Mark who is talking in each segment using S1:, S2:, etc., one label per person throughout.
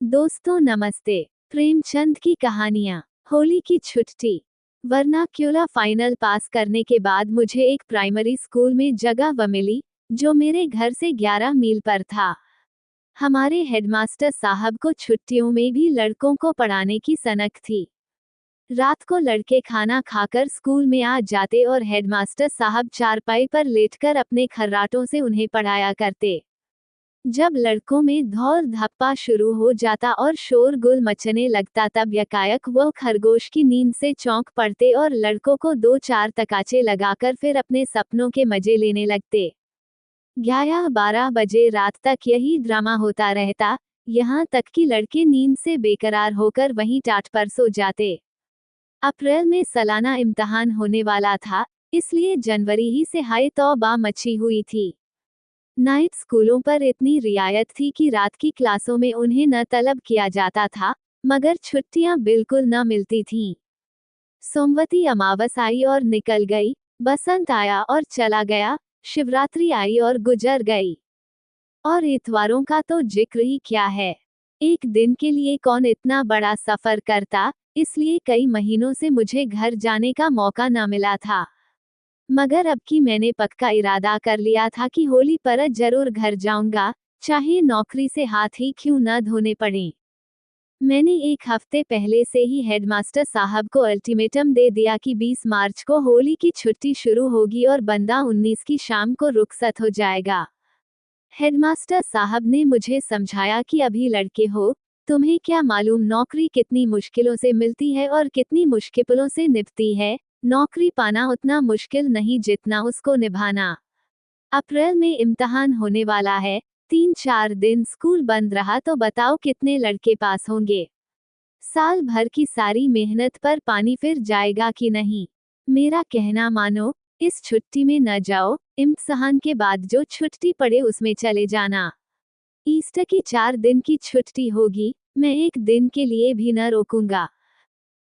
S1: दोस्तों नमस्ते। प्रेमचंद की कहानियाँ। होली की छुट्टी। वर्नाक्यूलर फाइनल पास करने के बाद मुझे एक प्राइमरी स्कूल में जगह मिली, जो मेरे घर से 11 मील पर था। हमारे हेडमास्टर साहब को छुट्टियों में भी लड़कों को पढ़ाने की सनक थी। रात को लड़के खाना खाकर स्कूल में आ जाते और हेडमास्टर साहब चारपाई पर लेटकर अपने खर्राटों से उन्हें पढ़ाया करते। जब लड़कों में धौल धप्पा शुरू हो जाता और शोरगुल मचने लगता, तब यकायक वो खरगोश की नींद से चौंक पड़ते और लड़कों को 2-4 तकाचे लगाकर फिर अपने सपनों के मजे लेने लगते। 11-12 बजे रात तक यही ड्रामा होता रहता, यहाँ तक कि लड़के नींद से बेकरार होकर वहीं टाट पर सो जाते। अप्रैल में सालाना इम्तिहान होने वाला था, इसलिए जनवरी ही से हाय तौबा मची हुई थी। नाइट स्कूलों पर इतनी रियायत थी कि रात की क्लासों में उन्हें न तलब किया जाता था, मगर छुट्टियां बिल्कुल न मिलती थीं। सोमवती अमावस आई और निकल गई, बसंत आया और चला गया, शिवरात्रि आई और गुजर गई। और इतवारों का तो जिक्र ही क्या है। एक दिन के लिए कौन इतना बड़ा सफर करता, इसलिए कई महीनों से मुझे घर जाने का मौका न मिला था। मगर अब की मैंने पक्का इरादा कर लिया था कि होली पर जरूर घर जाऊंगा, चाहे नौकरी से हाथ ही क्यों न धोने पड़े। मैंने एक हफ्ते पहले से ही हेडमास्टर साहब को अल्टीमेटम दे दिया कि 20 मार्च को होली की छुट्टी शुरू होगी और बंदा 19 की शाम को रुखसत हो जाएगा। हेडमास्टर साहब ने मुझे समझाया कि अभी लड़के हो, तुम्हें क्या मालूम नौकरी कितनी मुश्किलों से मिलती है और कितनी मुश्किलों से निभती है। नौकरी पाना उतना मुश्किल नहीं जितना उसको निभाना। अप्रैल में इम्तिहान होने वाला है, 3-4 दिन स्कूल बंद रहा तो बताओ कितने लड़के पास होंगे। साल भर की सारी मेहनत पर पानी फिर जाएगा कि नहीं। मेरा कहना मानो, इस छुट्टी में न जाओ, इम्तिहान के बाद जो छुट्टी पड़े उसमें चले जाना। ईस्टर की 4 दिन की छुट्टी होगी, मैं एक दिन के लिए भी न रोकूंगा।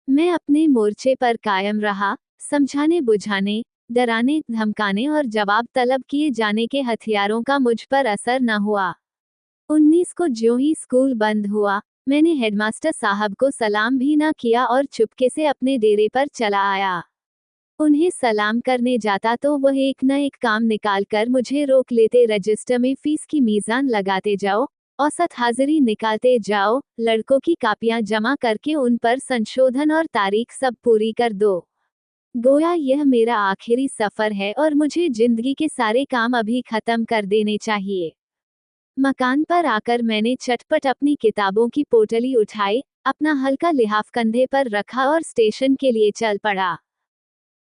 S1: मैं अपने मोर्चे पर कायम रहा, समझाने बुझाने, डराने धमकाने और जवाब तलब किए जाने के हथियारों का मुझ पर असर न हुआ। 19 को ज्यों ही स्कूल बंद हुआ, मैंने हेडमास्टर साहब को सलाम भी न किया और चुपके से अपने डेरे पर चला आया। उन्हें सलाम करने जाता तो वह एक न एक काम निकालकर मुझे रोक लेते। रजिस्टर में फीस की मीज़ान लगाते जाओ, औसत हाजिरी निकालते जाओ, लड़कों की कापियां जमा करके उन पर संशोधन और तारीख सब पूरी कर दो। गोया यह मेरा आखिरी सफर है और मुझे जिंदगी के सारे काम अभी खत्म कर देने चाहिए। मकान पर आकर मैंने चटपट अपनी किताबों की पोटली उठाई, अपना हल्का लिहाफ कंधे पर रखा और स्टेशन के लिए चल पड़ा।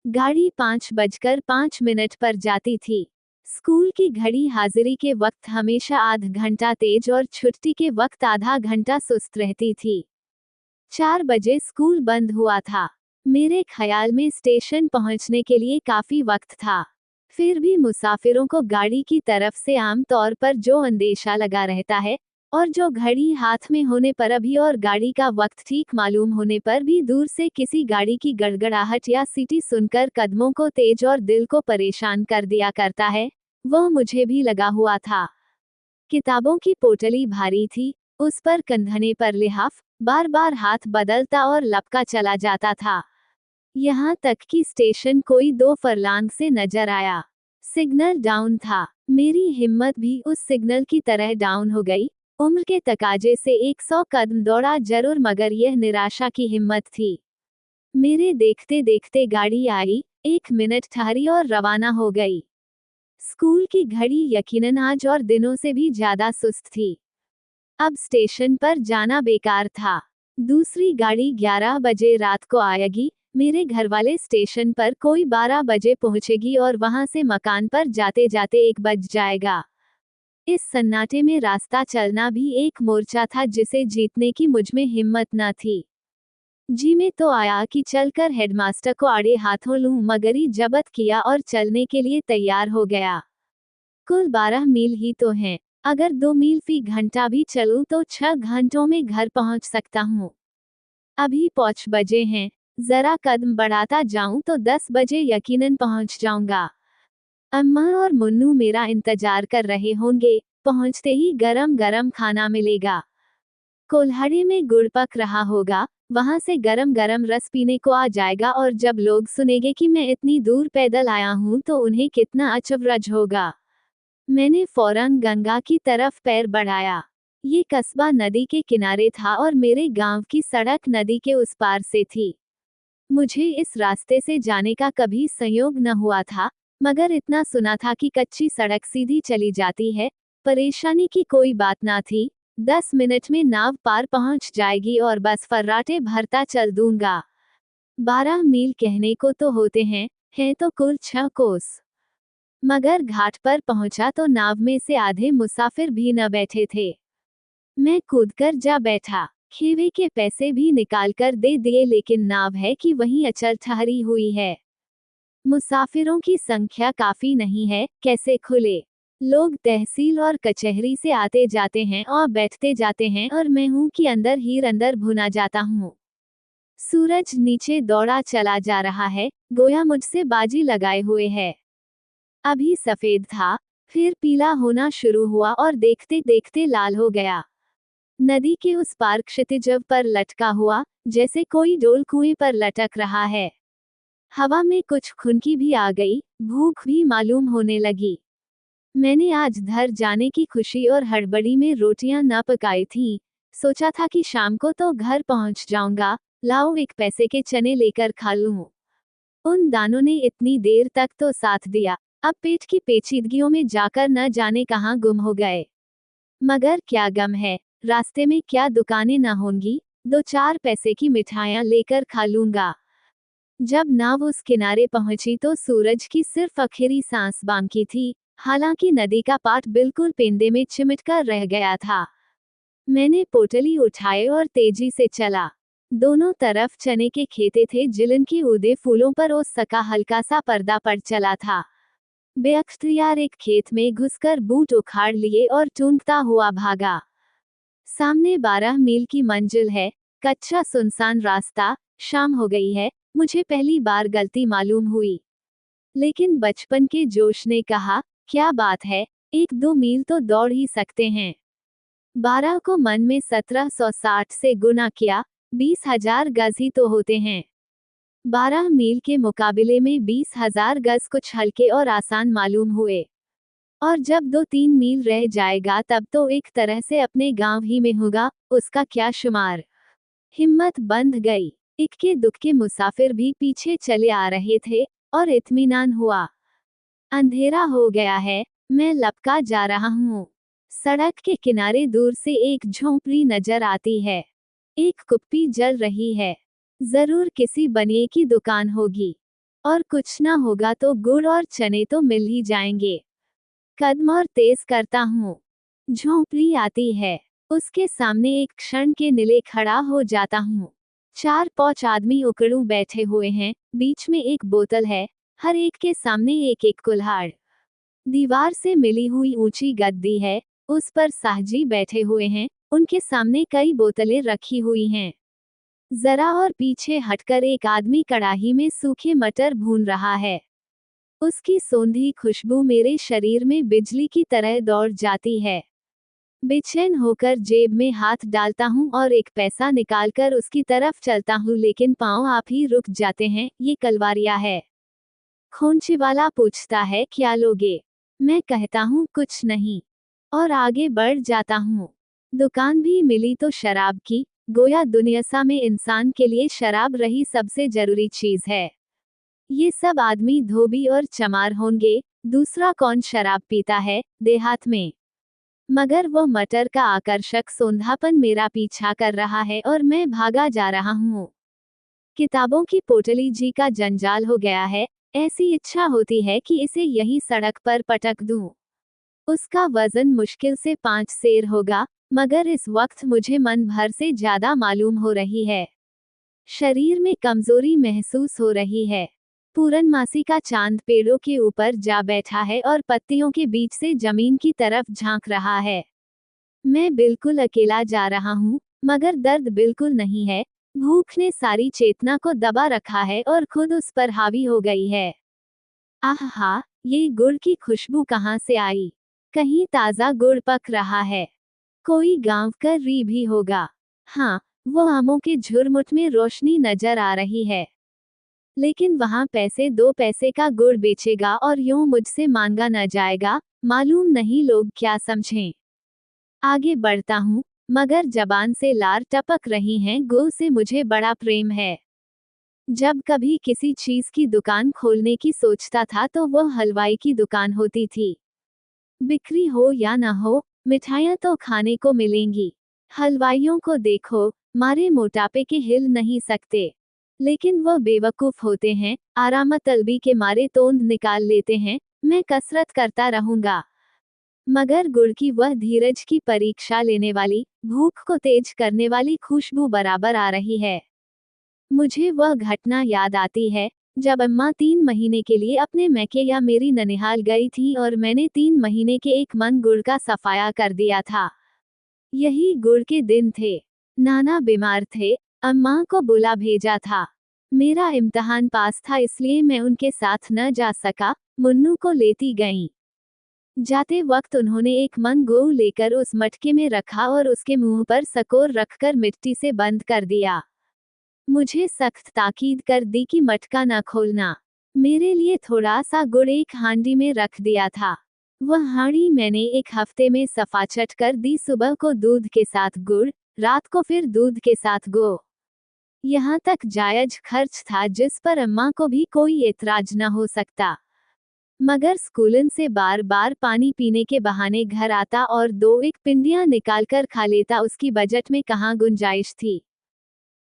S1: गाड़ी 5:05 पर जाती थी। स्कूल की घड़ी हाजिरी के वक्त हमेशा आध घंटा तेज और छुट्टी के वक्त आधा घंटा सुस्त रहती थी। 4 बजे स्कूल बंद हुआ था। मेरे ख्याल में स्टेशन पहुंचने के लिए काफी वक्त था। फिर भी मुसाफिरों को गाड़ी की तरफ से आम तौर पर जो अंदेशा लगा रहता है, और जो घड़ी हाथ में होने पर अभी और गाड़ी का वक्त ठीक मालूम होने पर भी दूर से किसी गाड़ी की गड़गड़ाहट या सीटी सुनकर कदमों को तेज और दिल को परेशान कर दिया करता है, वह मुझे भी लगा हुआ था। किताबों की पोटली भारी थी, उस पर कंधने पर लिहाफ बार बार हाथ बदलता और लपका चला जाता था। यहाँ तक कि स्टेशन कोई 2 फरलांग से नजर आया। सिग्नल डाउन था। मेरी हिम्मत भी उस सिग्नल की तरह डाउन हो गई। उम्र के तकाजे से 100 कदम दौड़ा जरूर, मगर यह निराशा की हिम्मत थी। मेरे देखते देखते गाड़ी आई, 1 मिनट ठहरी और रवाना हो गई। स्कूल की घड़ी यकीनन आज और दिनों से भी ज्यादा सुस्त थी। अब स्टेशन पर जाना बेकार था। दूसरी गाड़ी 11 बजे रात को आएगी, मेरे घरवाले स्टेशन पर कोई 12 बजे पहुंचेगी और वहां से मकान पर जाते जाते 1 बज जाएगा। इस सन्नाटे में रास्ता चलना भी एक मोर्चा था जिसे जीतने की मुझमें हिम्मत न थी। जी में तो आया कि चलकर हेडमास्टर को आड़े हाथों लूं, मगर ही जब्त किया और चलने के लिए तैयार हो गया। कुल 12 मील ही तो हैं। अगर 2 मील फी घंटा भी चलूं तो 6 घंटों में घर पहुंच सकता हूं। अभी 5 बजे हैं, जरा कदम बढ़ाता जाऊं तो 10 बजे यकीनन पहुंच जाऊंगा। अम्मा और मुन्नू मेरा इंतजार कर रहे होंगे, पहुंचते ही गरम गरम खाना मिलेगा। कोल्हाड़ी में गुड़ पक रहा होगा, वहां से गरम गरम रस पीने को आ जाएगा और जब लोग सुनेंगे कि मैं इतनी दूर पैदल आया हूं तो उन्हें कितना अचरज होगा। मैंने फौरन गंगा की तरफ पैर बढ़ाया। ये कस्बा नदी के किनारे था और मेरे गांव की सड़क नदी के उस पार से थी। मुझे इस रास्ते से जाने का कभी संयोग न हुआ था, मगर इतना सुना था कि कच्ची सड़क सीधी चली जाती है। परेशानी की कोई बात ना थी। 10 मिनट में नाव पार पहुंच जाएगी और बस फर्राटे भरता चल दूंगा। 12 मील कहने को तो होते हैं तो कुल 6 कोस। मगर घाट पर पहुंचा तो नाव में से आधे मुसाफिर भी न बैठे थे। मैं कूदकर जा बैठा। खेवे के पैसे भी निकालकर दे दिए, लेकिन नाव है कि वहीं अचल ठहरी हुई है। मुसाफिरों की संख्या काफी नहीं है, कैसे खुले। लोग तहसील और कचहरी से आते जाते हैं और बैठते जाते हैं और मैं हूं कि अंदर ही अंदर भुना जाता हूं। सूरज नीचे दौड़ा चला जा रहा है, गोया मुझसे बाजी लगाए हुए है। अभी सफेद था, फिर पीला होना शुरू हुआ और देखते देखते लाल हो गया। नदी के उस पार क्षितिज पर लटका हुआ, जैसे कोई डोल कुएं पर लटक रहा है। हवा में कुछ खुनकी भी आ गई, भूख भी मालूम होने लगी। मैंने आज घर जाने की खुशी और हड़बड़ी में रोटियां न पकाई थीं। सोचा था कि शाम को तो घर पहुंच जाऊंगा, लाओ एक पैसे के चने लेकर खा लूं। उन दानों ने इतनी देर तक तो साथ दिया, अब पेट की पेचीदगियों में जाकर न जाने कहां गुम हो गए। मगर क्या गम है, रास्ते में क्या दुकानें न होंगी, 2-4 पैसे की मिठाइयां लेकर खा लूंगा। जब नाव उस किनारे पहुंची तो सूरज की सिर्फ आखिरी सांस बाकी थी, हालांकि नदी का पाट बिल्कुल पेंदे में चिमटकर रह गया था। मैंने पोटली उठाए और तेजी से चला। दोनों तरफ चने के खेते थे जिनके उदे फूलों पर ओस सका हल्का सा पर्दा पड़ चला था। बेअख्तियार एक खेत में घुसकर बूट उखाड़ लिए और टूंकता हुआ भागा। सामने 12 मील की मंजिल है, कच्चा सुनसान रास्ता, शाम हो गई है। मुझे पहली बार गलती मालूम हुई, लेकिन बचपन के जोश ने कहा, क्या बात है, 1-2 मील तो दौड़ ही सकते हैं। 12 को मन में 1760 से गुना किया, 20,000 गज ही तो होते हैं। 12 मील के मुकाबले में 20,000 गज कुछ हल्के और आसान मालूम हुए। और जब 2-3 मील रह जाएगा तब तो एक तरह से अपने गांव ही में होगा, उसका क्या शुमार। हिम्मत बंध गई। इक्के दुक्के मुसाफिर भी पीछे चले आ रहे थे और इत्मीनान हुआ। अंधेरा हो गया है, मैं लपका जा रहा हूँ। सड़क के किनारे दूर से एक झोंपड़ी नजर आती है। एक कुप्पी जल रही है। जरूर किसी बनिए की दुकान होगी, और कुछ ना होगा तो गुड़ और चने तो मिल ही जाएंगे। कदम और तेज करता हूँ। झोंपड़ी आती है, उसके सामने एक क्षण के लिए खड़ा हो जाता हूँ। 4-5 आदमी उकड़ू बैठे हुए हैं, बीच में एक बोतल है, हर एक के सामने एक एक कुल्हाड़। दीवार से मिली हुई ऊंची गद्दी है, उस पर साहजी बैठे हुए हैं, उनके सामने कई बोतलें रखी हुई हैं। जरा और पीछे हटकर एक आदमी कड़ाही में सूखे मटर भून रहा है। उसकी सौंधी खुशबू मेरे शरीर में बिजली की तरह दौड़ जाती है। बेचैन होकर जेब में हाथ डालता हूँ और एक पैसा निकालकर उसकी तरफ चलता हूँ, लेकिन पांव आप ही रुक जाते हैं। ये कलवारिया है। खोंचे वाला पूछता है, क्या लोगे? मैं कहता हूँ कुछ नहीं, और आगे बढ़ जाता हूँ। दुकान भी मिली तो शराब की, गोया दुनिया में इंसान के लिए शराब रही सबसे जरूरी चीज है। ये सब आदमी धोबी और चमार होंगे, दूसरा कौन शराब पीता है देहात में। मगर वो मटर का आकर्षक सौंधापन मेरा पीछा कर रहा है और मैं भागा जा रहा हूँ। किताबों की पोटली जी का जंजाल हो गया है, ऐसी इच्छा होती है कि इसे यहीं सड़क पर पटक दूं। उसका वजन मुश्किल से 5 सेर होगा, मगर इस वक्त मुझे मन भर से ज्यादा मालूम हो रही है। शरीर में कमजोरी महसूस हो रही है। पूरनमासी का चांद पेड़ों के ऊपर जा बैठा है और पत्तियों के बीच से जमीन की तरफ झांक रहा है। मैं बिल्कुल अकेला जा रहा हूँ, मगर दर्द बिल्कुल नहीं है। भूख ने सारी चेतना को दबा रखा है और खुद उस पर हावी हो गई है। आहा, ये गुड़ की खुशबू कहाँ से आई? कहीं ताजा गुड़ पक रहा है। कोई गांव का री भी होगा। हाँ, वो आमों के झुरमुट में रोशनी नजर आ रही है। लेकिन वहां पैसे 2 पैसे का गुड़ बेचेगा और यूं मुझसे मांगा न जाएगा, मालूम नहीं लोग क्या समझें। आगे बढ़ता हूँ, मगर जबान से लार टपक रही हैं, गो से मुझे बड़ा प्रेम है। जब कभी किसी चीज की दुकान खोलने की सोचता था तो वो हलवाई की दुकान होती थी। बिक्री हो या न हो, मिठाइयाँ तो खाने को मिलेंगी। हलवाइयों को देखो, मारे मोटापे के हिल नहीं सकते। लेकिन वह बेवकूफ होते हैं, आरामतलबी के मारे तोंद निकाल लेते हैं। मैं कसरत करता रहूंगा। मगर गुड़ की वह धीरज की परीक्षा लेने वाली, भूख को तेज करने वाली खुशबू बराबर आ रही है। मुझे वह घटना याद आती है, जब अम्मा 3 महीने के लिए अपने मैके या मेरी ननिहाल गई थी और मैंने 3 महीने के एक मन गुड़ का सफाया कर दिया था। यही गुड़ के दिन थे। नाना बीमार थे, अम्मा को बुला भेजा था। मेरा इम्तिहान पास था इसलिए मैं उनके साथ न जा सका, मुन्नू को लेती गईं। जाते वक्त उन्होंने एक मन गो लेकर उस मटके में रखा और उसके मुंह पर सकोर रखकर मिट्टी से बंद कर दिया। मुझे सख्त ताकीद कर दी कि मटका न खोलना। मेरे लिए थोड़ा सा गुड़ एक हांडी में रख दिया था। वह हांडी मैंने एक हफ्ते में सफाचट कर दी। सुबह को दूध के साथ गुड़, रात को फिर दूध के साथ गो। यहाँ तक जायज खर्च था जिस पर अम्मा को भी कोई एतराज न हो सकता। मगर स्कूलन से बार बार पानी पीने के बहाने घर आता और 2-1 पिंडियां निकालकर खा लेता, उसकी बजट में कहाँ गुंजाइश थी।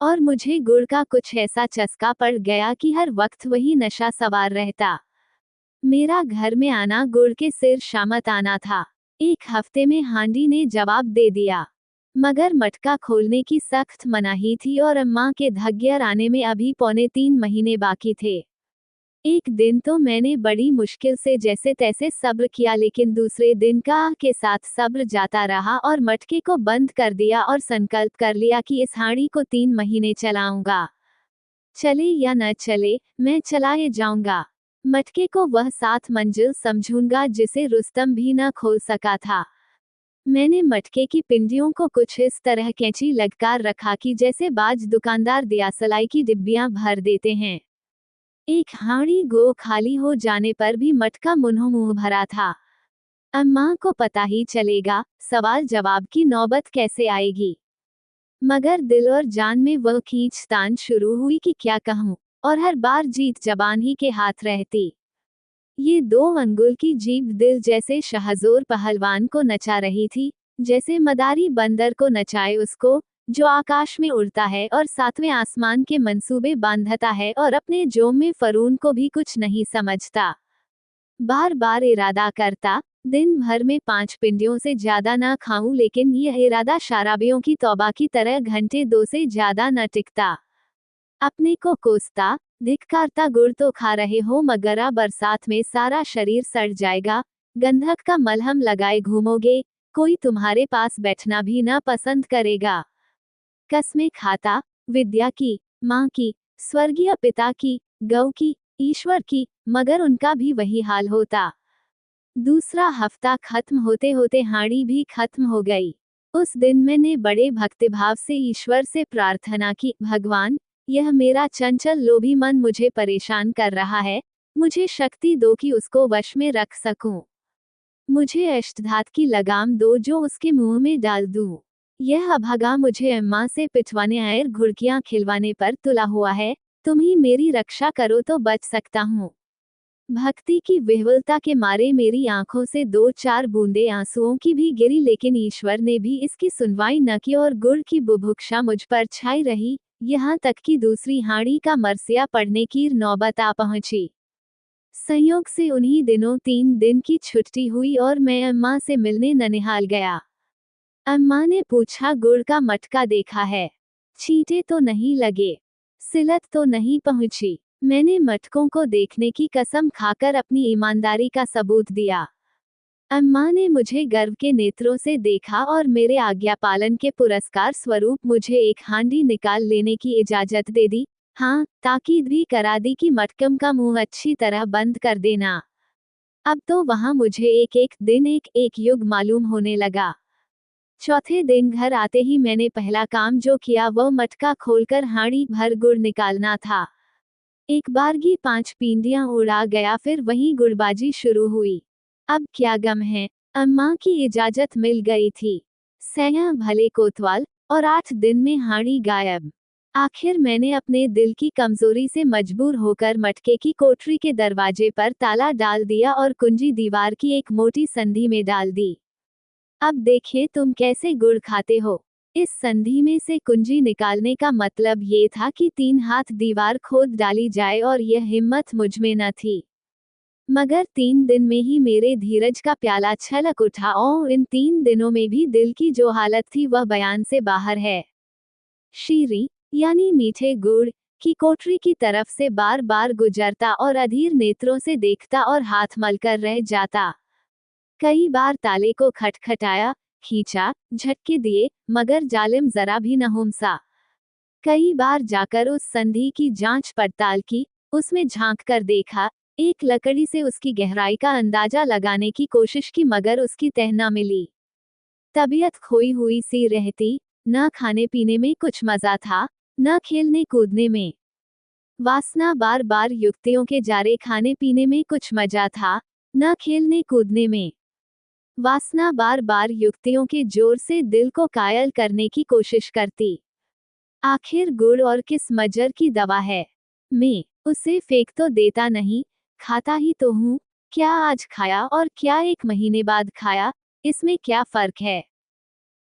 S1: और मुझे गुड़ का कुछ ऐसा चस्का पड़ गया कि हर वक्त वही नशा सवार रहता। मेरा घर में आना गुड़ के सिर शामत आना था। एक हफ्ते में हांडी ने जवाब दे दिया। मगर मटका खोलने की सख्त मनाही थी और अम्मा के धग्गर आने में अभी 3.25 महीने बाकी थे। एक दिन तो मैंने बड़ी मुश्किल से जैसे तैसे सब्र किया, लेकिन दूसरे दिन का के साथ सब्र जाता रहा और मटके को बंद कर दिया और संकल्प कर लिया कि इस हांडी को 3 महीने चलाऊंगा। चले या न चले, मैं चलाए जाऊंगा। मटके को वह 7 मंजिल समझूंगा जिसे रुस्तम भी न खोल सका था। मैंने मटके की पिंडियों को कुछ इस तरह कैंची लगकार रखा कि जैसे बाज दुकानदार दियासलाई की डिब्बियां भर देते हैं। एक हांडी गो खाली हो जाने पर भी मटका मुंह भरा था। अम्मा को पता ही चलेगा, सवाल जवाब की नौबत कैसे आएगी। मगर दिल और जान में वह खींचतान शुरू हुई कि क्या कहूँ, और हर बार जीत जबान ही के हाथ रहती। ये 2 अंगुल की जीभ दिल जैसे शाहजोर पहलवान को नचा रही थी, जैसे मदारी बंदर को नचाए उसको, जो आकाश में उड़ता है और 7वें आसमान के मंसूबे बांधता है और अपने जोम में फरून को भी कुछ नहीं समझता। बार बार इरादा करता, दिन भर में 5 पिंडियों से ज्यादा ना खाऊं, लेकिन यह इरादा शराबियों की तौबा की तरह घंटे 2 से ज्यादा न टिकता। अपने को कोसता, धिक्कारता, गुड़ तो खा रहे हो मगर बरसात में सारा शरीर सड़ जाएगा, गंधक का मलहम लगाए घूमोगे, कोई तुम्हारे पास बैठना भी ना पसंद करेगा। कसमें खाता, विद्या की, माँ की, स्वर्गीय पिता की, गौ की, ईश्वर की, मगर उनका भी वही हाल होता। दूसरा हफ्ता खत्म होते होते हांडी भी खत्म हो गई। उस दिन मैंने बड़े भक्तिभाव से ईश्वर से प्रार्थना की, भगवान, यह मेरा चंचल लोभी मन मुझे परेशान कर रहा है, मुझे शक्ति दो कि उसको वश में रख सकूं। मुझे अष्टधात की लगाम दो जो उसके मुंह में डाल दूं। यह अभागा मुझे अम्मा से पिटवाने आयर घुड़कियां खिलवाने पर तुला हुआ है, तुम ही मेरी रक्षा करो तो बच सकता हूँ। भक्ति की विह्वलता के मारे मेरी आंखों से 2-4 बूंदे आंसुओं की भी गिरी, लेकिन ईश्वर ने भी इसकी सुनवाई न की और गुड़ की बुभुक्षा मुझ पर छाई रही, यहाँ तक कि दूसरी हांडी का मरसिया पड़ने की नौबत आ पहुंची। संयोग से उन्हीं दिनों 3 दिन की छुट्टी हुई और मैं अम्मा से मिलने ननिहाल गया। अम्मा ने पूछा, गुड़ का मटका देखा है? छींटे तो नहीं लगे? सिलत तो नहीं पहुंची? मैंने मटकों को देखने की कसम खाकर अपनी ईमानदारी का सबूत दिया। अम्मा ने मुझे गर्व के नेत्रों से देखा और मेरे आज्ञा पालन के पुरस्कार स्वरूप मुझे एक हांडी निकाल लेने की इजाजत दे दी। हाँ, ताकीद भी करा दी कि मटकम का मुंह अच्छी तरह बंद कर देना। अब तो वहां मुझे एक एक दिन एक एक युग मालूम होने लगा। चौथे दिन घर आते ही मैंने पहला काम जो किया वह मटका खोलकर हांडी भर गुड़ निकालना था। एक बारगी 5 पींडियां उड़ा गया, फिर वहीं गुड़बाजी शुरू हुई। अब क्या गम है, अम्मा की इजाजत मिल गई थी। सैया भले कोतवाल, और 8 दिन में हांडी गायब। आखिर मैंने अपने दिल की कमजोरी से मजबूर होकर मटके की कोठरी के दरवाजे पर ताला डाल दिया और कुंजी दीवार की एक मोटी संधि में डाल दी। अब देखिए तुम कैसे गुड़ खाते हो। इस संधि में से कुंजी निकालने का मतलब ये था कि 3 हाथ दीवार खोद डाली जाए, और यह हिम्मत मुझमें न थी। मगर 3 दिन में ही मेरे धीरज का प्याला छलक उठा, और इन 3 दिनों में भी दिल की जो हालत थी वह बयान से बाहर है। शीरी, यानी मीठे गुड़, की कोठरी की तरफ से बार बार गुजरता और अधीर नेत्रों से देखता और हाथ मलकर रह जाता। कई बार ताले को खटखटाया, खींचा, झटके दिए, मगर जालिम जरा भी न हुमसा। कई बार जाकर उस संधि की जांच पड़ताल की, उसमें झांक कर देखा, एक लकड़ी से उसकी गहराई का अंदाजा लगाने की कोशिश की, मगर उसकी तह न मिली। तबीयत खोई हुई सी रहती, न खाने पीने में कुछ मजा था, न खेलने कूदने में। वासना बार बार युक्तियों के जारे खाने पीने में कुछ मजा था, न खेलने कूदने में। वासना बार बार युक्तियों के जोर से दिल को कायल करने की कोशिश करती। आखिर गुड़ और किस मजर की दवा है। मैं उसे फेंक तो देता नहीं, खाता ही तो हूँ। क्या आज खाया और क्या 1 महीने बाद खाया, इसमें क्या फर्क है।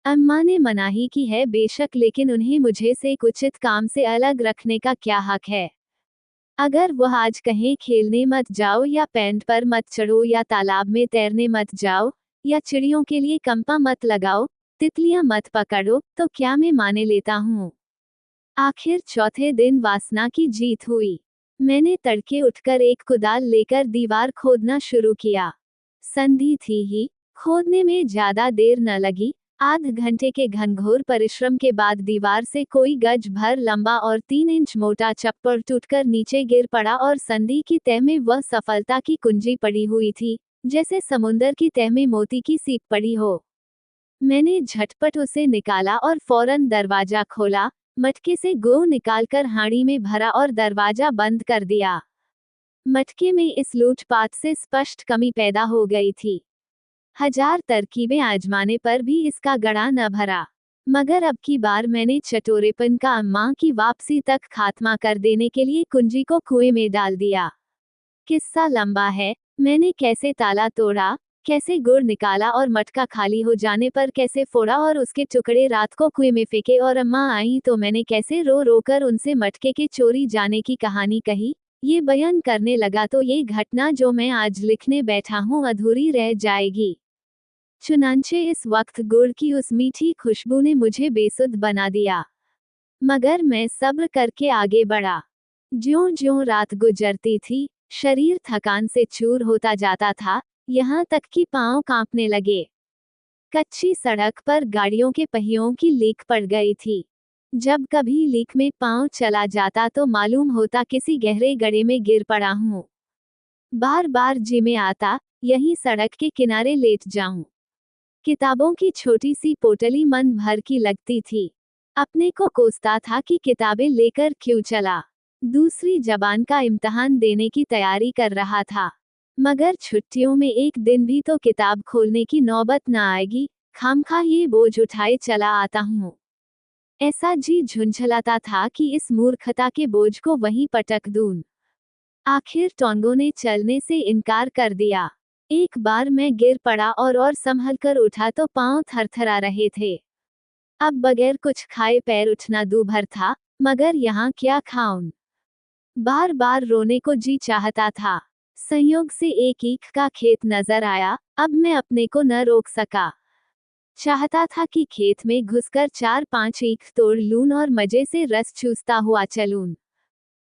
S1: अम्मा ने मनाही की है बेशक, लेकिन उन्हें मुझे से एक उचित काम से अलग रखने का क्या हक है। अगर वह आज कहें खेलने मत जाओ, या पैंट पर मत चढ़ो, या तालाब में तैरने मत जाओ, या चिड़ियों के लिए कंपा मत लगाओ, तितलियां मत पकड़ो, तो क्या मैं माने लेता हूँ। आखिर चौथे दिन वासना की जीत हुई। मैंने तड़के उठकर एक कुदाल लेकर दीवार खोदना शुरू किया। संधि थी ही, खोदने में ज्यादा देर न लगी। आध घंटे के घनघोर परिश्रम के बाद दीवार से कोई गज भर लंबा और 3 इंच मोटा चप्पड़ टूटकर नीचे गिर पड़ा, और संधि की तह में वह सफलता की कुंजी पड़ी हुई थी, जैसे समुंदर की तह में मोती की सीप पड़ी हो। मैंने झटपट उसे निकाला और फौरन दरवाजा खोला, मटके से गो निकालकर हांडी में भरा और दरवाजा बंद कर दिया। मटके में इस लूटपाट से स्पष्ट कमी पैदा हो गई थी। 1000 तरकीबें आजमाने पर भी इसका गड़ा न भरा। मगर अब की बार मैंने चटोरेपन का अम्मा की वापसी तक खात्मा कर देने के लिए कुंजी को कुएं में डाल दिया। किस्सा लंबा है। मैंने कैसे ताला तोड़ा, कैसे गुड़ निकाला, और मटका खाली हो जाने पर कैसे फोड़ा और उसके टुकड़े रात को कुएं में फेंके, और अम्मा आई तो मैंने कैसे रो रो कर उनसे मटके के चोरी जाने की कहानी कही, ये बयान करने लगा तो ये घटना जो मैं आज लिखने बैठा हूँ अधूरी रह जाएगी। चुनांचे इस वक्त गुड़ की उस मीठी खुशबू ने मुझे बेसुध बना दिया। मगर मैं सब्र करके आगे बढ़ा। ज्यों ज्यों रात गुजरती थी, शरीर थकान से चूर होता जाता था, यहाँ तक कि पांव कांपने लगे। कच्ची सड़क पर गाड़ियों के पहियों की लीक पड़ गई थी। जब कभी लीक में पांव चला जाता तो मालूम होता किसी गहरे गड्ढे में गिर पड़ा हूँ। बार बार जी में आता, यहीं सड़क के किनारे लेट जाऊं। किताबों की छोटी सी पोटली मन भर की लगती थी। अपने को कोसता था कि किताबें लेकर क्यों चला। दूसरी जबान का इम्तिहान देने की तैयारी कर रहा था। मगर छुट्टियों में एक दिन भी तो किताब खोलने की नौबत न आएगी, खामखा ये बोझ उठाए चला आता हूँ। ऐसा जी झुंझलाता था कि इस मूर्खता के बोझ को वहीं पटक दूं। आखिर टोंगों ने चलने से इनकार कर दिया। एक बार मैं गिर पड़ा और संभल कर उठा तो पांव थरथरा रहे थे। अब बगैर कुछ खाए पैर उठना दूभर था, मगर यहाँ क्या खाऊं। बार बार रोने को जी चाहता था। संयोग से एक ईख का खेत नजर आया, अब मैं अपने को न रोक सका। चाहता था कि खेत में घुसकर 4-5 ईख तोड़ लूं और मजे से रस चूसता हुआ चलूं।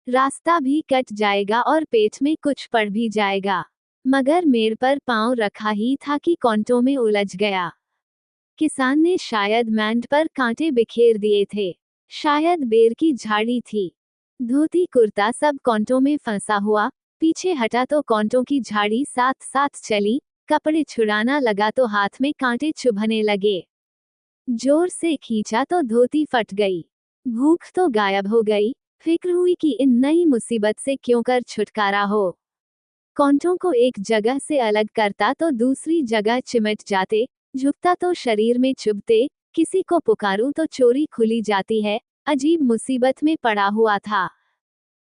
S1: रास्ता भी कट जाएगा और पेट में कुछ पड़ भी जाएगा। मगर मेड़ पर पांव रखा ही था कि कांटों में उलझ गया। किसान ने शायद मैंड पर कांटे बिखेर दिए थे, शायद बेर की झाड़ी थी। धोती कुर्ता सब कांटों में फंसा हुआ, पीछे हटा तो कांटों की झाड़ी साथ साथ चली, कपड़े छुड़ाना लगा तो हाथ में कांटे चुभने लगे। जोर से खींचा तो धोती फट गई। भूख तो गायब हो गई। फिक्र हुई कि इन नई मुसीबत से क्यों कर छुटकारा हो। कॉन्टों को एक जगह से अलग करता तो दूसरी जगह चिमट जाते, झुकता तो शरीर में चुभते, किसी को पुकारूं तो चोरी खुली जाती है। अजीब मुसीबत में पड़ा हुआ था।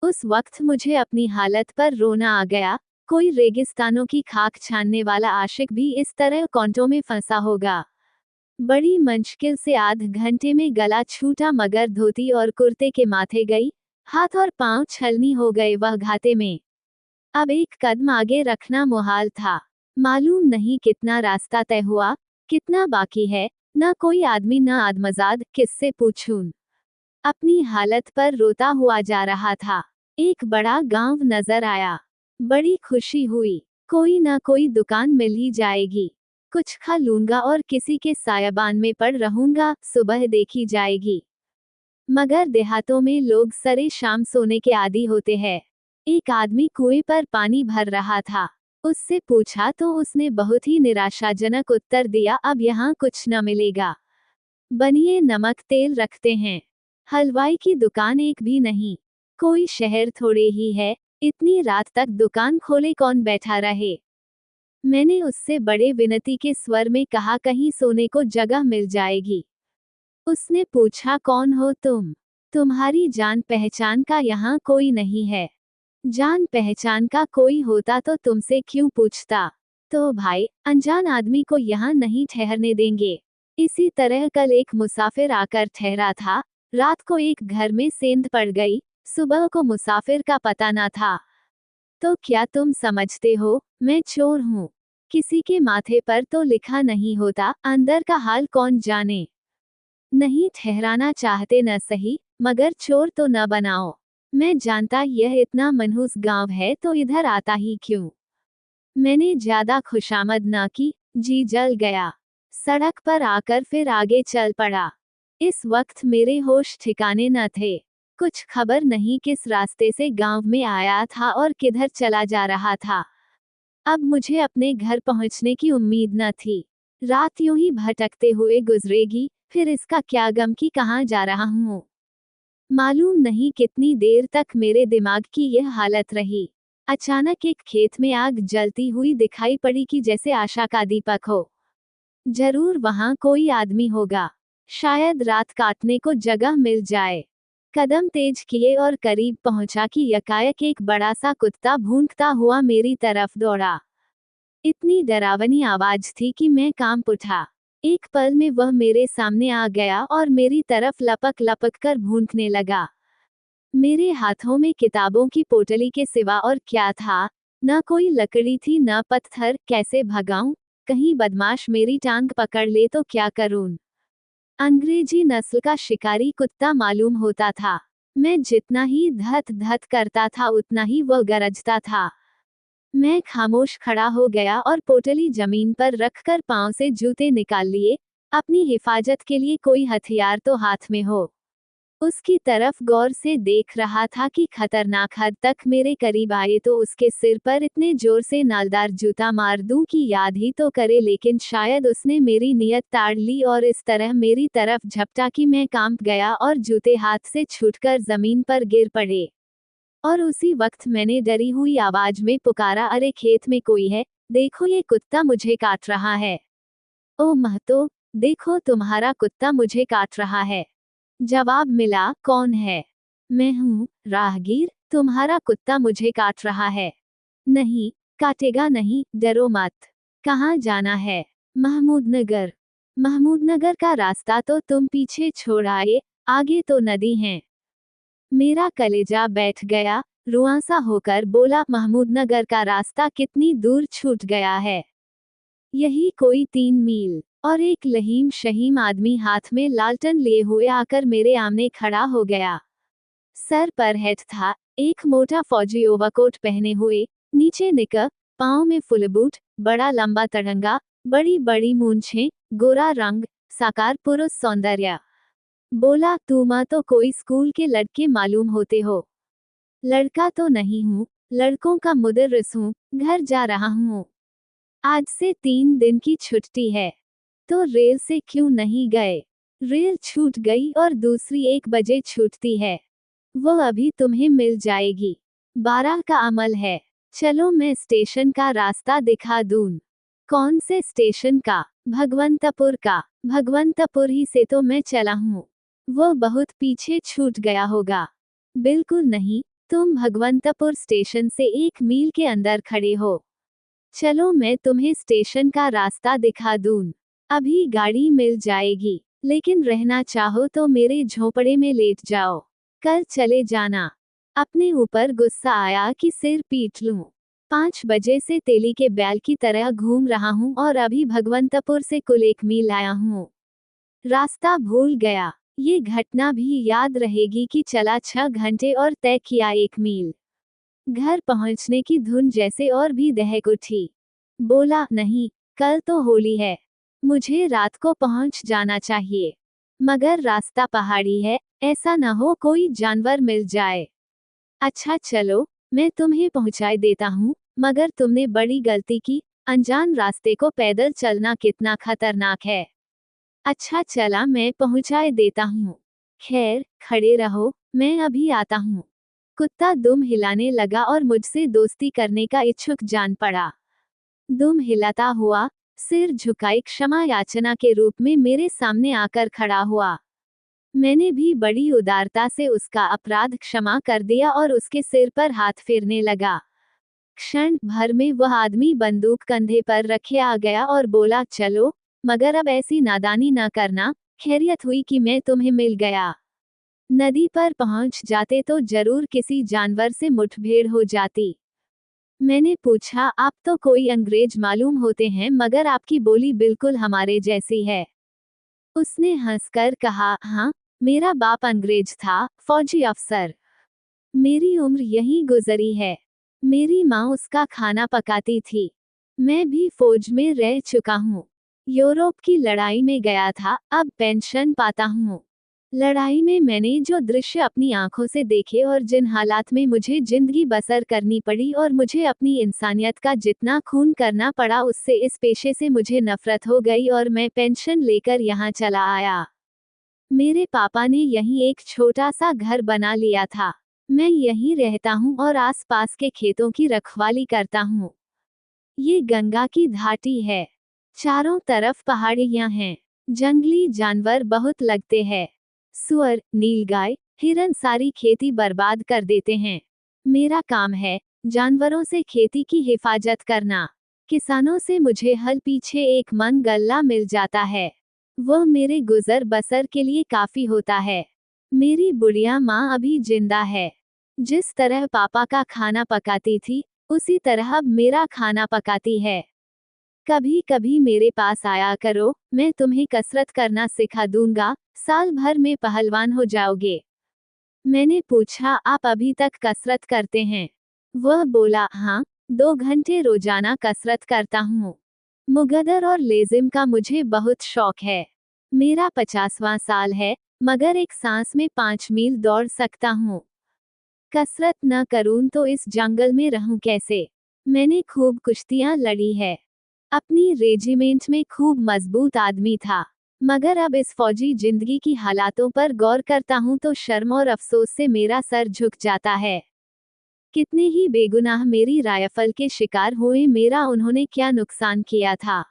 S1: उस वक्त मुझे अपनी हालत पर रोना आ गया। कोई रेगिस्तानों की खाक छानने वाला आशिक भी इस तरह कॉन्टों में फंसा होगा। बड़ी मुश्किल से आध घंटे में गला छूटा मगर धोती और कुर्ते के माथे गई। हाथ और पांव छलनी हो गए वह घाते में। अब एक कदम आगे रखना मुहाल था। मालूम नहीं कितना रास्ता तय हुआ, कितना बाकी है। न कोई आदमी न आदमजाद, किससे पूछूं। अपनी हालत पर रोता हुआ जा रहा था। एक बड़ा गांव नजर आया। बड़ी खुशी हुई। कोई न कोई दुकान मिल ही जाएगी। कुछ खा लूंगा और किसी के सायाबान में पड़ रहूंगा, सुबह देखी जाएगी। मगर देहातों में लोग सरे शाम सोने के आदी होते हैं। एक आदमी कुएं पर पानी भर रहा था। उससे पूछा तो उसने बहुत ही निराशाजनक उत्तर दिया, अब यहाँ कुछ न मिलेगा। बनिए नमक तेल रखते हैं। हलवाई की दुकान एक भी नहीं। कोई शहर थोड़े ही है, इतनी रात तक दुकान खोले कौन बैठा रहे। मैंने उससे बड़े विनती के स्वर में कहा, कहीं सोने को जगह मिल जाएगी। उसने पूछा, कौन हो तुम? तुम्हारी जान पहचान का यहाँ कोई नहीं है। जान पहचान का कोई होता तो तुमसे क्यों पूछता। तो भाई, अनजान आदमी को यहाँ नहीं ठहरने देंगे। इसी तरह कल एक मुसाफिर आकर ठहरा था। रात को एक घर में सेंध पड़ गई। सुबह को मुसाफिर का पता न था। तो क्या तुम समझते हो, मैं चोर हूँ? किसी के माथे पर तो लिखा नहीं होता, अंदर का हाल कौन जाने। नहीं ठहराना चाहते न सही, मगर चोर तो न बनाओ। मैं जानता यह इतना मनहूस गांव है तो इधर आता ही क्यों। मैंने ज्यादा खुशामद न की, जी जल गया। सड़क पर आकर फिर आगे चल पड़ा। इस वक्त मेरे होश ठिकाने न थे। कुछ खबर नहीं किस रास्ते से गांव में आया था और किधर चला जा रहा था। अब मुझे अपने घर पहुंचने की उम्मीद न थी। रात यूं ही भटकते हुए गुजरेगी, फिर इसका क्या गम कि कहाँ जा रहा हूँ। मालूम नहीं कितनी देर तक मेरे दिमाग की यह हालत रही। अचानक एक खेत में आग जलती हुई दिखाई पड़ी कि जैसे आशा का दीपक हो। जरूर वहां कोई आदमी होगा। शायद रात काटने को जगह मिल जाए। कदम तेज किए और करीब पहुंचा कि यकायक एक बड़ा सा कुत्ता भूंकता हुआ मेरी तरफ दौड़ा। इतनी डरावनी आवाज थी कि मैं कांप उठा। एक पल में वह मेरे सामने आ गया और मेरी तरफ लपक लपक कर भूंकने लगा। मेरे हाथों में किताबों की पोटली के सिवा और क्या था। न कोई लकड़ी थी न पत्थर, कैसे भगाऊं? कहीं बदमाश मेरी टांग पकड़ ले तो क्या करूं। अंग्रेजी नस्ल का शिकारी कुत्ता मालूम होता था। मैं जितना ही धत धत करता था उतना ही वह गरजता था। मैं खामोश खड़ा हो गया और पोटली जमीन पर रखकर पांव से जूते निकाल लिए। अपनी हिफाजत के लिए कोई हथियार तो हाथ में हो। उसकी तरफ गौर से देख रहा था कि खतरनाक हद तक मेरे करीब आए तो उसके सिर पर इतने जोर से नालदार जूता मार दूं कि याद ही तो करे, लेकिन शायद उसने मेरी नीयत ताड़ ली और इस तरह मेरी तरफ झपटा कि मैं कांप गया और जूते हाथ से छूटकर जमीन पर गिर पड़े। और उसी वक्त मैंने डरी हुई आवाज में पुकारा, अरे खेत में कोई है, देखो ये कुत्ता मुझे काट रहा है। ओ महतो, देखो तुम्हारा कुत्ता मुझे काट रहा है। जवाब मिला, कौन है? मैं हूँ, राहगीर, तुम्हारा कुत्ता मुझे काट रहा है। नहीं, काटेगा नहीं, डरो मत। कहाँ जाना है? महमूदनगर। महमूदनगर का रास्ता तो तुम पीछे छोड़ आए, आगे तो नदी है। मेरा कलेजा बैठ गया। रुआंसा होकर बोला, महमूदनगर का रास्ता कितनी दूर छूट गया है? यही कोई 3 मील। और एक लहीम शहीम आदमी हाथ में लालटन लिए हुए आकर मेरे आमने खड़ा हो गया। सर पर हेट था, एक मोटा फौजी ओवरकोट पहने हुए, नीचे निकर, पाँव में फुल बूट, बड़ा लंबा तड़ंगा, बड़ी बड़ी मूंछें, गोरा रंग, साकार पुरुष सौंदर्य। बोला, तुम तो कोई स्कूल के लड़के मालूम होते हो। लड़का तो नहीं हूँ, लड़कों का मुदर्रिस हूँ, घर जा रहा हूँ। आज से 3 दिन की छुट्टी है। तो रेल से क्यों नहीं गए? रेल छूट गई और दूसरी 1 बजे छूटती है। वो अभी तुम्हें मिल जाएगी। 12 का अमल है। चलो मैं स्टेशन का रास्ता दिखा दूं। कौन से स्टेशन का? भगवंतपुर का। भगवंतपुर ही से तो मैं चला हूँ। वो बहुत पीछे छूट गया होगा। बिल्कुल नहीं, तुम भगवंतपुर स्टेशन से 1 मील के अंदर खड़े हो। चलो मैं तुम्हें स्टेशन का रास्ता दिखा दूं। अभी गाड़ी मिल जाएगी, लेकिन रहना चाहो तो मेरे झोपड़े में लेट जाओ। कल चले जाना। अपने ऊपर गुस्सा आया कि सिर पीट लूं। 5 बजे से तेली के बैल की तरह घूम रहा हूं और अभी भगवंतपुर से कुल 1 मील आया हूं। रास्ता भूल गया। ये घटना भी याद रहेगी कि चला 6 घंटे और तय किया 1 मील। घर पहुंचने की धुन जैसे और भी दहक उठी। बोला, नहीं, कल तो होली है। मुझे रात को पहुंच जाना चाहिए। मगर रास्ता पहाड़ी है, ऐसा न हो कोई जानवर मिल जाए। अच्छा चलो, मैं तुम्हें पहुंचा देता हूँ, मगर तुमने बड़ी गलती की। अनजान रास्ते को पैदल चलना कितना खतरनाक है। अच्छा चला, मैं पहुंचा देता हूँ। खैर, खड़े रहो, मैं अभी आता हूँ। कुत्ता दुम हिलाने लगा और मुझसे दोस्ती करने का इच्छुक जान पड़ा। दुम हिलाता हुआ, सिर झुकाए क्षमा याचना के रूप में मेरे सामने आकर खड़ा हुआ। मैंने भी बड़ी उदारता से उसका अपराध क्षमा कर दिया और उसके सिर पर हाथ फेरने लगा। क्षण भर में वह आदमी बंदूक कंधे पर रखे आ गया और बोला, चलो, मगर अब ऐसी नादानी न करना। खैरियत हुई कि मैं तुम्हें मिल गया। नदी पर पहुंच जाते तो जरूर किसी जानवर से मुठभेड़ हो जाती। मैंने पूछा, आप तो कोई अंग्रेज मालूम होते हैं, मगर आपकी बोली बिल्कुल हमारे जैसी है। उसने हंसकर कहा, हाँ, मेरा बाप अंग्रेज था, फौजी अफसर। मेरी उम्र यहीं गुजरी है। मेरी माँ उसका खाना पकाती थी। मैं भी फौज में रह चुका हूँ। यूरोप की लड़ाई में गया था, अब पेंशन पाता हूँ। लड़ाई में मैंने जो दृश्य अपनी आंखों से देखे और जिन हालात में मुझे जिंदगी बसर करनी पड़ी और मुझे अपनी इंसानियत का जितना खून करना पड़ा, उससे इस पेशे से मुझे नफरत हो गई और मैं पेंशन लेकर यहाँ चला आया। मेरे पापा ने यहीं एक छोटा सा घर बना लिया था। मैं यहीं रहता हूँ और आसपास के खेतों की रखवाली करता हूँ। ये गंगा की घाटी है। चारों तरफ पहाड़ियाँ हैं। जंगली जानवर बहुत लगते हैं। सुअर, नीलगाय, हिरन सारी खेती बर्बाद कर देते हैं। मेरा काम है जानवरों से खेती की हिफाजत करना। किसानों से मुझे हल पीछे 1 मन गल्ला मिल जाता है। वह मेरे गुजर बसर के लिए काफी होता है। मेरी बुढ़िया माँ अभी जिंदा है। जिस तरह पापा का खाना पकाती थी, उसी तरह अब मेरा खाना पकाती है। कभी कभी मेरे पास आया करो, मैं तुम्हें कसरत करना सिखा दूंगा, साल भर में पहलवान हो जाओगे। मैंने पूछा, आप अभी तक कसरत करते हैं? वह बोला, हाँ, 2 घंटे रोजाना कसरत करता हूँ। मुगदर और लेजिम का मुझे बहुत शौक है। मेरा 50वां साल है, मगर एक सांस में 5 मील दौड़ सकता हूँ। कसरत न करूं तो इस जंगल में रहूं कैसे? मैंने खूब कुश्तियां लड़ी है। अपनी रेजिमेंट में खूब मजबूत आदमी था। मगर अब इस फौजी जिंदगी की हालातों पर गौर करता हूं तो शर्म और अफसोस से मेरा सर झुक जाता है। कितने ही बेगुनाह मेरी राइफल के शिकार हुए, मेरा उन्होंने क्या नुकसान किया था?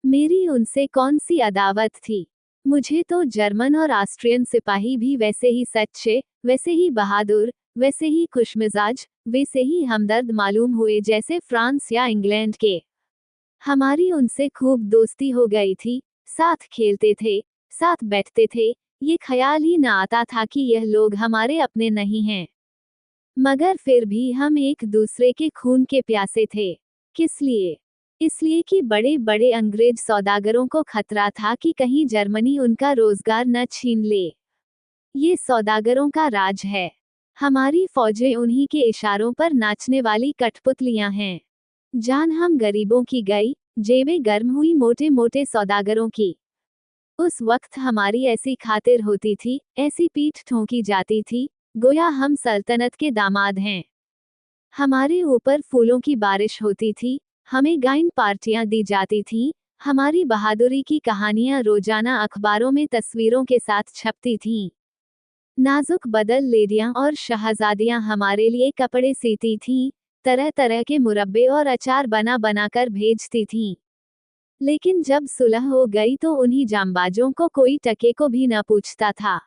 S1: मेरी उनसे कौन सी अदावत थी? मुझे तो जर्मन और ऑस्ट्रियन सिपाही भी वैसे ही सच्चे, वैसे ही बहादुर, वैसे ही खुशमिजाज, वैसे ही हमदर्द मालूम हुए जैसे फ्रांस या इंग्लैंड के। हमारी उनसे खूब दोस्ती हो गई थी। साथ खेलते थे, साथ बैठते थे। ये ख्याल ही न आता था कि यह लोग हमारे अपने नहीं हैं। मगर फिर भी हम एक दूसरे के खून के प्यासे थे। किस लिए? इसलिए कि बड़े बड़े अंग्रेज सौदागरों को खतरा था कि कहीं जर्मनी उनका रोजगार न छीन ले। ये सौदागरों का राज है। हमारी फौजें उन्हीं के इशारों पर नाचने वाली कठपुतलियां हैं। जान हम गरीबों की गई, जेबें गर्म हुई मोटे मोटे सौदागरों की। उस वक्त हमारी ऐसी खातिर होती थी, ऐसी पीठ ठोंकी जाती थी, गोया हम सल्तनत के दामाद हैं। हमारे ऊपर फूलों की बारिश होती थी, हमें गाइन पार्टियां दी जाती थीं, हमारी बहादुरी की कहानियां रोजाना अखबारों में तस्वीरों के साथ छपती थीं। नाजुक बदल लेडियां और शहजादियां हमारे लिए कपड़े सीती थीं, तरह तरह के मुरब्बे और अचार बना बनाकर भेजती थीं। लेकिन जब सुलह हो गई तो उन्हीं जांबाजों को कोई टके को भी न पूछता था।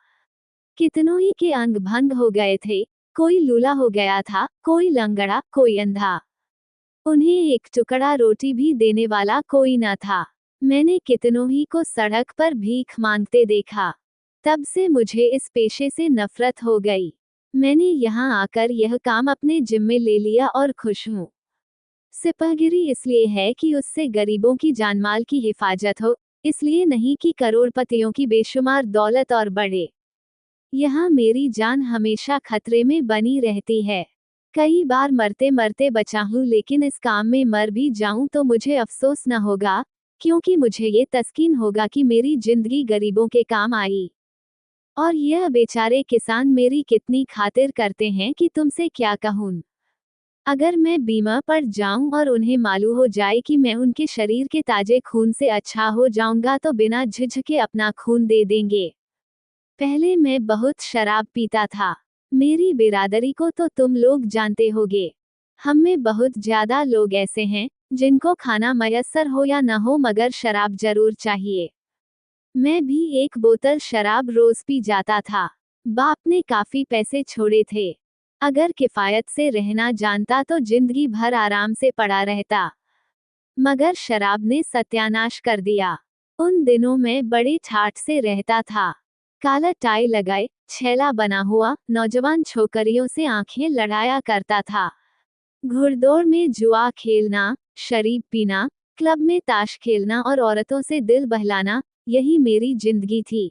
S1: कितनों ही के अंग भंग हो गए थे, कोई लूला हो गया था, कोई लंगड़ा, कोई अंधा। उन्हें एक टुकड़ा रोटी भी देने वाला कोई न था। मैंने कितनों ही को सड़क पर भीख मांगते देखा। तब से मुझे इस पेशे से नफरत हो गई। मैंने यहाँ आकर यह काम अपने जिम्मे ले लिया और खुश हूँ। सिपाहगिरी इसलिए है कि उससे गरीबों की जानमाल की हिफाजत हो, इसलिए नहीं कि करोड़पतियों की बेशुमार दौलत और बढ़े। यहाँ मेरी जान हमेशा खतरे में बनी रहती है। कई बार मरते मरते बचा हूँ, लेकिन इस काम में मर भी जाऊं तो मुझे अफसोस न होगा, क्योंकि मुझे ये तस्कीन होगा कि मेरी जिंदगी गरीबों के काम आई। और यह बेचारे किसान मेरी कितनी खातिर करते हैं कि तुमसे क्या कहूँ। अगर मैं बीमार पड़ जाऊं और उन्हें मालूम हो जाए कि मैं उनके शरीर के ताजे खून से अच्छा हो जाऊंगा तो बिना झिझके अपना खून दे देंगे। पहले मैं बहुत शराब पीता था। मेरी बिरादरी को तो तुम लोग जानते होगे। हम में बहुत ज्यादा लोग ऐसे हैं जिनको खाना मयस्सर हो या न हो मगर शराब जरूर चाहिए। मैं भी एक बोतल शराब रोज पी जाता था। बाप ने काफी पैसे छोड़े थे। अगर किफायत से रहना जानता तो जिंदगी भर आराम से पड़ा रहता, मगर शराब ने सत्यानाश कर दिया। उन दिनों में बड़े ठाठ से रहता था। काला टाई लगाए, छैला बना हुआ, नौजवान छोकरियों से आंखें लड़ाया करता था। घुड़दौड़ में जुआ खेलना, शरीब पीना, क्लब में ताश खेलना और औरतों से दिल बहलाना, यही मेरी जिंदगी थी।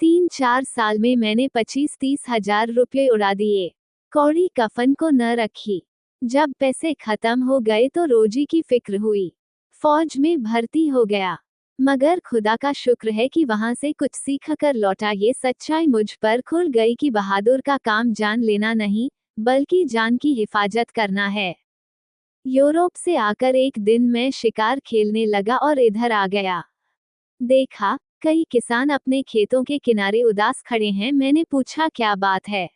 S1: 3-4 साल में मैंने 25-30 हजार रुपये उड़ा दिए। कौड़ी कफन को न रखी। जब पैसे खत्म हो गए तो रोजी की फिक्र हुई। फौज में भर्ती हो गया, मगर खुदा का शुक्र है कि वहां से कुछ सीख कर लौटा। ये सच्चाई मुझ पर खुल गई कि बहादुर का काम जान लेना नहीं, बल्कि जान की हिफाजत करना है। यूरोप से आकर एक दिन मैं शिकार खेलने लगा और इधर आ गया। देखा, कई किसान अपने खेतों के किनारे उदास खड़े हैं। मैंने पूछा, क्या बात है?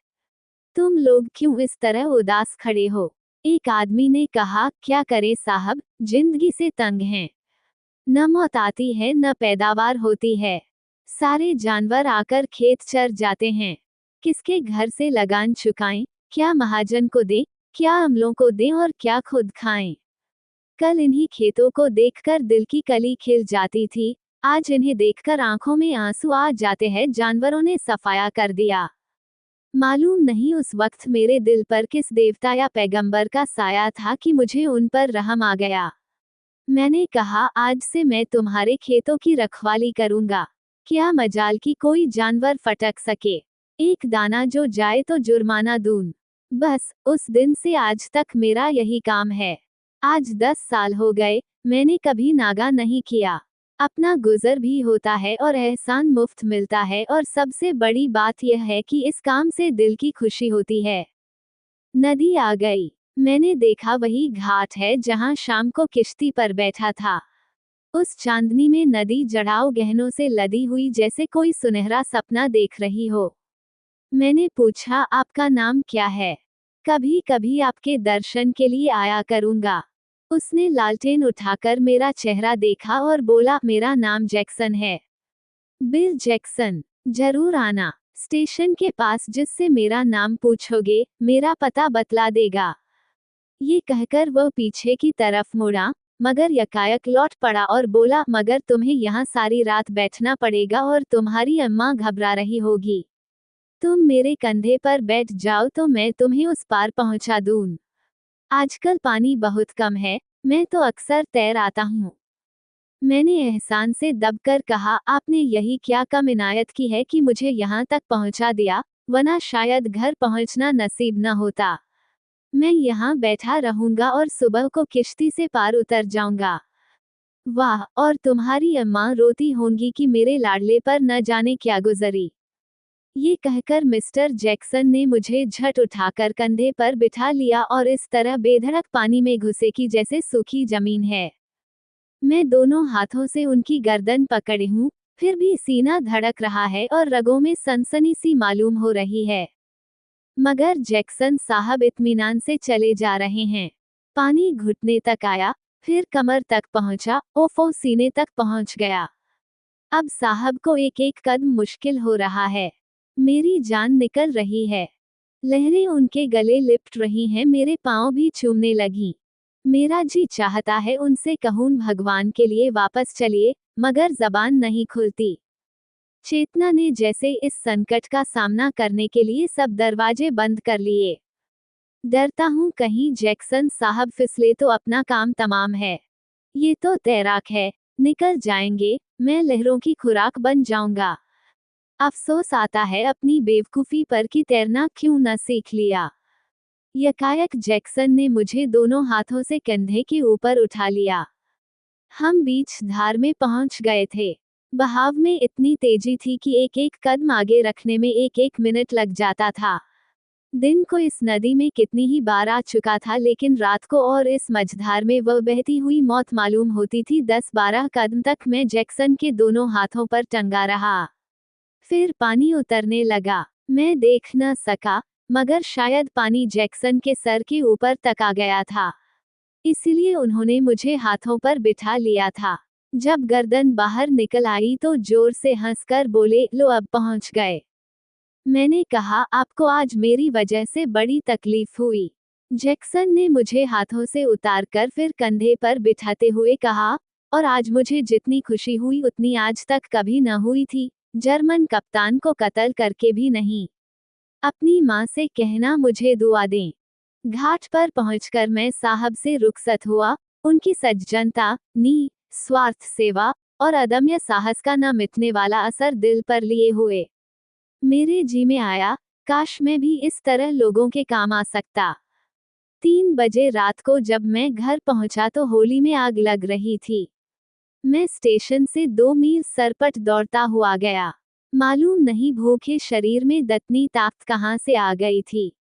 S1: तुम लोग क्यों इस तरह उदास खड़े हो? एक आदमी ने कहा, क्या करे साहब, जिंदगी से तंग हैं। न मौत आती है न पैदावार होती है। सारे जानवर आकर खेत चर जाते हैं। किसके घर से लगान चुकाएं? क्या महाजन को दें, क्या अमलों को दें और क्या खुद खाएं? कल इन्हीं खेतों को देखकर दिल की कली खिल जाती थी, आज इन्हें देखकर आंखों में आंसू आ जाते हैं। जानवरों ने सफाया कर दिया। मालूम नहीं उस वक्त मेरे दिल पर किस देवता या पैगंबर का साया था कि मुझे उन पर रहम आ गया। मैंने कहा, आज से मैं तुम्हारे खेतों की रखवाली करूंगा। क्या मजाल कि कोई जानवर फटक सके। एक दाना जो जाए तो जुर्माना दूं। बस उस दिन से आज तक मेरा यही काम है। आज 10 साल हो गए, मैंने कभी नागा नहीं किया। अपना गुजर भी होता है और एहसान मुफ्त मिलता है, और सबसे बड़ी बात यह है कि इस काम से दिल की खुशी होती है। नदी आ गई। मैंने देखा वही घाट है जहां शाम को किश्ती पर बैठा था। उस चांदनी में नदी जड़ाव गहनों से लदी हुई जैसे कोई सुनहरा सपना देख रही हो। मैंने पूछा, आपका नाम क्या है? कभी कभी आपके दर्शन के लिए आया करूंगा। उसने लालटेन उठाकर मेरा चेहरा देखा और बोला, मेरा नाम जैक्सन है। Bill Jackson. जरूर आना। स्टेशन के पास जिससे मेरा नाम पूछोगे, मेरा पता बतला देगा। ये कहकर वह पीछे की तरफ मुड़ा, मगर यकायक लौट पड़ा और बोला, मगर तुम्हें यहाँ सारी रात बैठना पड़ेगा और तुम्हारी अम्मा घबरा रही होगी। तुम मेरे कंधे पर बैठ जाओ तो मैं तुम्हें उस पार पहुंचा दूं। आजकल पानी बहुत कम है, मैं तो अक्सर तैर आता हूँ। मैंने एहसान से दबकर कहा, आपने यही क्या कम इनायत की है कि मुझे यहाँ तक पहुँचा दिया, वरना शायद घर पहुँचना नसीब न होता। मैं यहाँ बैठा रहूंगा और सुबह को किश्ती से पार उतर जाऊंगा। वाह, और तुम्हारी अम्मा रोती होंगी कि मेरे लाडले पर न जाने क्या गुजरी। ये कहकर मिस्टर जैक्सन ने मुझे झट उठाकर कंधे पर बिठा लिया और इस तरह बेधड़क पानी में घुसे कि जैसे सूखी जमीन है। मैं दोनों हाथों से उनकी गर्दन पकड़े हूँ, फिर भी सीना धड़क रहा है और रगों में सनसनी सी मालूम हो रही है। मगर जैक्सन साहब इत्मीनान से चले जा रहे हैं। पानी घुटने तक आया, फिर कमर तक पहुंचा, ओफो सीने तक पहुंच गया। अब साहब को एक एक कदम मुश्किल हो रहा है। मेरी जान निकल रही है। लहरें उनके गले लिपट रही हैं, मेरे पांव भी चूमने लगी। मेरा जी चाहता है उनसे कहूं भगवान के लिए वापस चलिए, मगर जबान नहीं खुलती। चेतना ने जैसे इस संकट का सामना करने के लिए सब दरवाजे बंद कर लिए। डरता हूं कहीं जैक्सन साहब फिसले तो अपना काम तमाम है। ये तो तैराक है, निकल जाएंगे, मैं लहरों की खुराक बन जाऊंगा। अफसोस आता है अपनी बेवकूफी पर कि तैरना क्यों न सीख लिया। यकायक जैक्सन ने मुझे दोनों हाथों से कंधे के ऊपर उठा लिया। हम बीच धार में पहुंच गए थे। बहाव में इतनी तेजी थी कि एक एक कदम आगे रखने में एक एक मिनट लग जाता था। दिन को इस नदी में कितनी ही बार आ चुका था, लेकिन रात को और इस मझधार में वह बहती हुई मौत मालूम होती थी। 10-12 कदम तक मैं जैक्सन के दोनों हाथों पर टंगा रहा। फिर पानी उतरने लगा। मैं देख न सका, मगर शायद पानी जैक्सन के सर के ऊपर तक आ गया था। इसलिए उन्होंने मुझे हाथों पर बिठा लिया था। जब गर्दन बाहर निकल आई तो जोर से हंसकर बोले, लो अब पहुंच गए। मैंने कहा, आपको आज मेरी वजह से बड़ी तकलीफ हुई। जैक्सन ने मुझे हाथों से उतारकर फिर कंधे पर बिठाते हुए कहा, और आज मुझे जितनी खुशी हुई उतनी आज तक कभी न हुई थी, जर्मन कप्तान को कत्ल करके भी नहीं। अपनी माँ से कहना मुझे दुआ दें। घाट पर पहुंचकर मैं साहब से रुखसत हुआ। उनकी सज्जनता, स्वार्थ सेवा और अदम्य साहस का न मिटने वाला असर दिल पर लिए हुए। मेरे जी में आया, काश मैं भी इस तरह लोगों के काम आ सकता। 3 बजे रात को जब मैं घर पहुंचा तो होली में आग लग रही थी। मैं स्टेशन से 2 मील सरपट दौड़ता हुआ गया। मालूम नहीं भूखे शरीर में दतनी ताकत कहाँ से आ गई थी।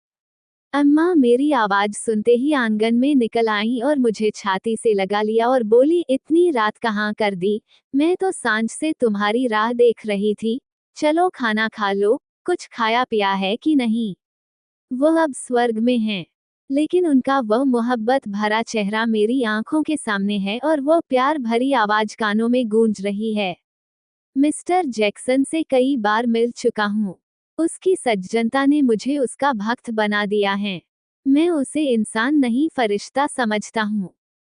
S1: अम्मा मेरी आवाज सुनते ही आंगन में निकल आई और मुझे छाती से लगा लिया और बोली, इतनी रात कहाँ कर दी? मैं तो सांझ से तुम्हारी राह देख रही थी। चलो खाना खा लो, कुछ खाया पिया है कि नहीं? वह अब स्वर्ग में हैं, लेकिन उनका वह मोहब्बत भरा चेहरा मेरी आंखों के सामने है और वह प्यार भरी आवाज कानों में गूंज रही है। मिस्टर जैक्सन से कई बार मिल चुका हूँ। उसकी सज्जनता ने मुझे उसका भक्त बना दिया है। मैं उसे इंसान नहीं फरिश्ता समझता हूँ।